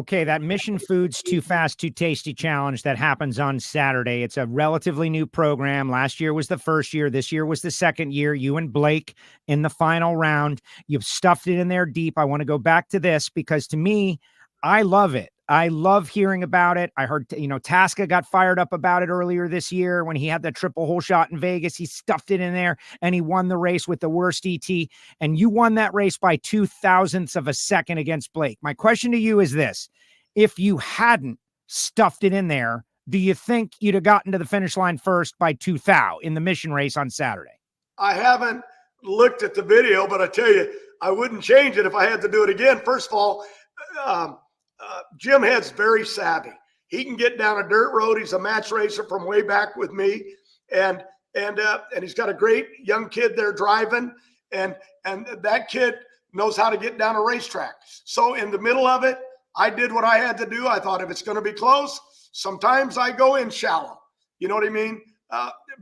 Okay, that Mission Foods Too Fast, Too Tasty challenge that happens on Saturday. It's a relatively new program. Last year was the first year. This year was the second year. You and Blake in the final round. You've stuffed it in there deep. I want to go back to this because to me, I love it. I love hearing about it. I heard, Tasca got fired up about it earlier this year when he had that triple hole shot in Vegas. He stuffed it in there and he won the race with the worst ET. And you won that race by 0.02 of a second against Blake. My question to you is this. If you hadn't stuffed it in there, do you think you'd have gotten to the finish line first by 2 thou in the mission race on Saturday? I haven't looked at the video, but I tell you, I wouldn't change it if I had to do it again. First of all, Jim Head's very savvy. He can get down a dirt road. He's a match racer from way back with me, and he's got a great young kid there driving, and that kid knows how to get down a racetrack. So in the middle of it, I did what I had to do. I thought if it's going to be close, sometimes I go in shallow. You know what I mean?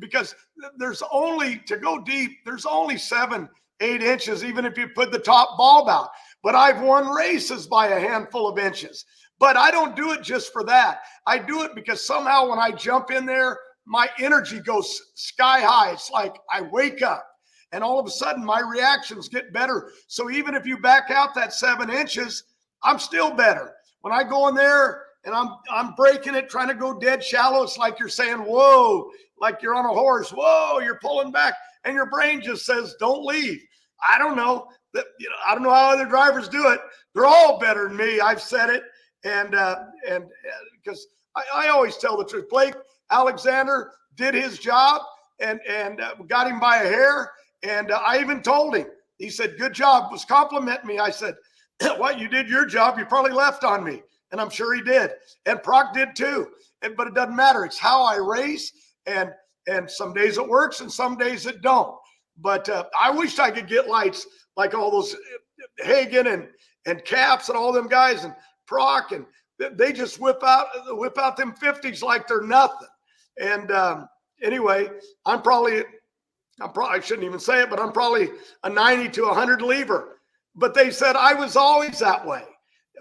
Because there's only, to go deep, there's only 7-8 inches, even if you put the top bulb out. But I've won races by a handful of inches. But I don't do it just for that. I do it because somehow when I jump in there, my energy goes sky high. It's like I wake up and all of a sudden my reactions get better. So even if you back out that 7 inches, I'm still better. When I go in there and I'm breaking it, trying to go dead shallow, it's like you're saying, whoa, like you're on a horse. Whoa, you're pulling back. And your brain just says, don't leave. I don't know. I don't know how other drivers do it. They're all better than me. I've said it. And because I always tell the truth. Blake Alexander did his job and got him by a hair. And I even told him, he said, good job, was complimenting me. I said, what, you did your job, you probably left on me. And I'm sure he did. And Proc did too. But it doesn't matter. It's how I race. And some days it works and some days it don't. But I wished I could get lights like all those Hagen and Caps and all them guys and Proc. And they just whip out them 50s like they're nothing. And anyway, I shouldn't even say it, but I'm probably a 90 to 100 lever. But they said I was always that way.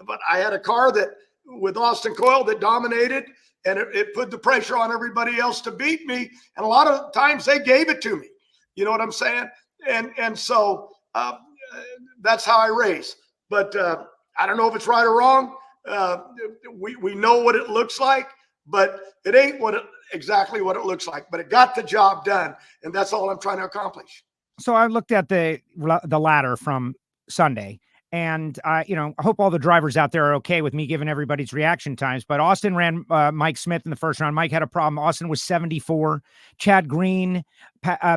But I had a car that with Austin Coyle that dominated, and it put the pressure on everybody else to beat me. And a lot of times they gave it to me. You know what I'm saying? And so that's how I race. But I don't know if it's right or wrong. We know what it looks like, but it ain't exactly what it looks like. But it got the job done, and that's all I'm trying to accomplish. So I looked at the ladder from Sunday, and I hope all the drivers out there are okay with me giving everybody's reaction times. But Austin ran Mike Smith in the first round. Mike had a problem. Austin was 74. Chad Green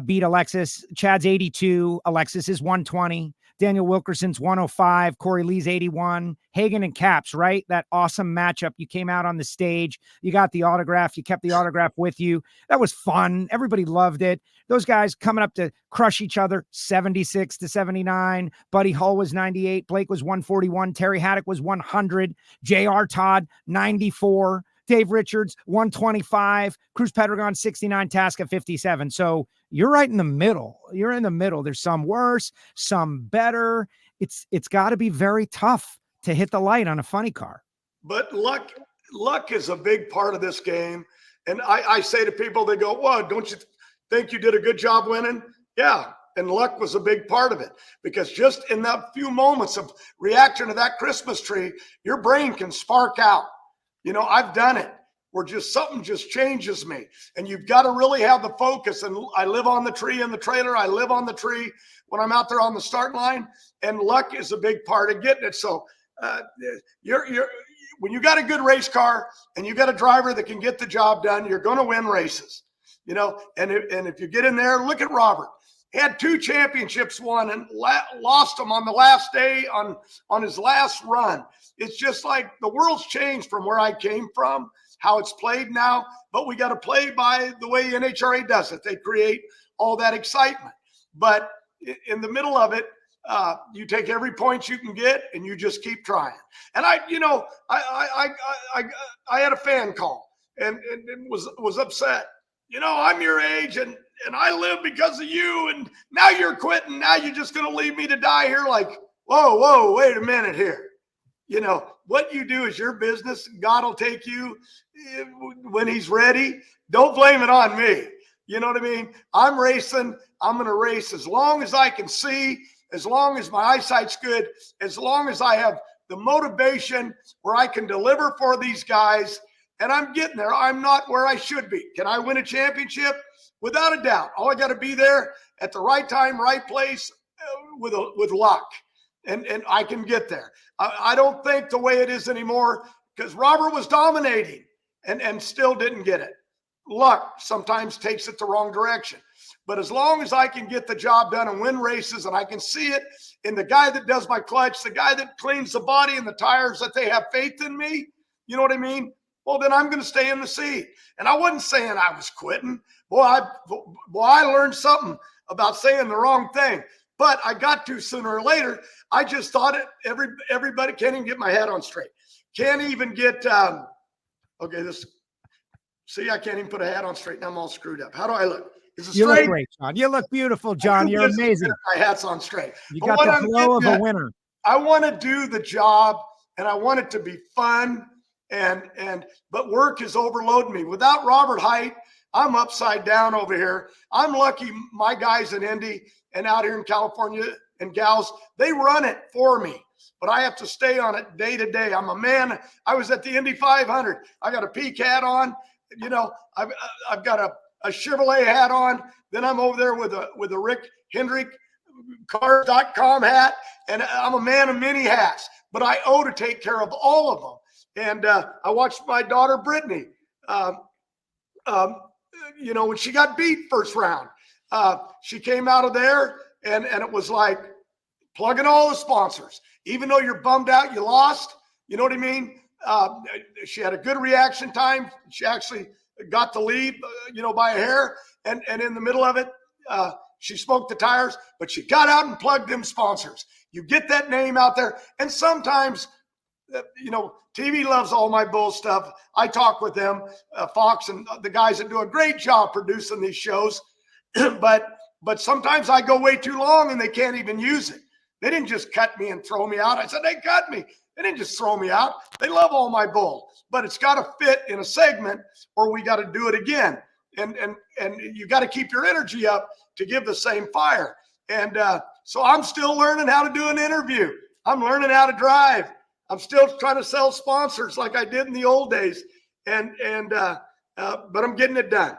beat Alexis. Chad's 82. Alexis is 120. Daniel Wilkerson's 105. Corey Lee's 81. Hagen and Caps, right? That awesome matchup. You came out on the stage. You got the autograph. You kept the autograph with you. That was fun. Everybody loved it. Those guys coming up to crush each other, 76 to 79. Buddy Hull was 98. Blake was 141. Terry Haddock was 100. J.R. Todd, 94. Dave Richards, 125. Cruz Pedregon, 69. Tasca, 57. So you're right in the middle. You're in the middle. There's some worse, some better. It's got to be very tough to hit the light on a funny car. But luck is a big part of this game. And I say to people, they go, well, don't you think you did a good job winning? Yeah. And luck was a big part of it, because just in that few moments of reaction to that Christmas tree, your brain can spark out. I've done it where something just changes me, and you've got to really have the focus. And I live on the tree in the trailer. I live on the tree when I'm out there on the start line, and luck is a big part of getting it. So when you got a good race car and you got a driver that can get the job done, you're going to win races, and if you get in there, look at Robert. He had 2 championships won and lost them on the last day on his last run. It's just like the world's changed from where I came from, how it's played now, but we got to play by the way NHRA does it. They create all that excitement. But in the middle of it, you take every point you can get and you just keep trying. And I had a fan call and was upset. I'm your age and I live because of you, and now you're quitting. Now you're just going to leave me to die here. Like, whoa, wait a minute here. what you do is your business. God will take you when he's ready. Don't blame it on me. You know what I mean? I'm racing. I'm going to race as long as I can see, as long as my eyesight's good, as long as I have the motivation where I can deliver for these guys. And I'm getting there. I'm not where I should be. Can I win a championship? Without a doubt. All I got to be there at the right time, right place with luck. And I can get there. I don't think the way it is anymore, because Robert was dominating and still didn't get it. Luck sometimes takes it the wrong direction. But as long as I can get the job done and win races, and I can see it in the guy that does my clutch, the guy that cleans the body and the tires, that they have faith in me, you know what I mean? Well, then I'm going to stay in the seat. And I wasn't saying I was quitting. Boy, I learned something about saying the wrong thing. But I got to sooner or later. I just thought everybody can't even get my head on straight. Can't even get, see, I can't even put a hat on straight. Now I'm all screwed up. How do I look? Is it straight? You look great, John. You look beautiful, John. You're amazing. My hat's on straight. You got the flow of a winner. I want to do the job, and I want it to be fun, but work has overloaded me. Without Robert Height, I'm upside down over here. I'm lucky my guys in Indy and out here in California and gals, they run it for me. But I have to stay on it day to day. I'm a man. I was at the Indy 500. I got a peak hat on. I've got a Chevrolet hat on. Then I'm over there with a Rick Hendrick Cars.com hat. And I'm a man of many hats. But I owe to take care of all of them. And I watched my daughter Brittany. When she got beat first round, she came out of there and it was like plugging all the sponsors. Even though you're bummed out, you lost. You know what I mean? She had a good reaction time. She actually got the lead, by a hair. And in the middle of it, she smoked the tires, but she got out and plugged them sponsors. You get that name out there. And sometimes, TV loves all my bull stuff. I talk with them, Fox and the guys that do a great job producing these shows. But sometimes I go way too long and they can't even use it. They didn't just cut me and throw me out. I said, they cut me. They didn't just throw me out. They love all my bull. But it's got to fit in a segment or we got to do it again. And you got to keep your energy up to give the same fire. And so I'm still learning how to do an interview. I'm learning how to drive. I'm still trying to sell sponsors like I did in the old days. But I'm getting it done.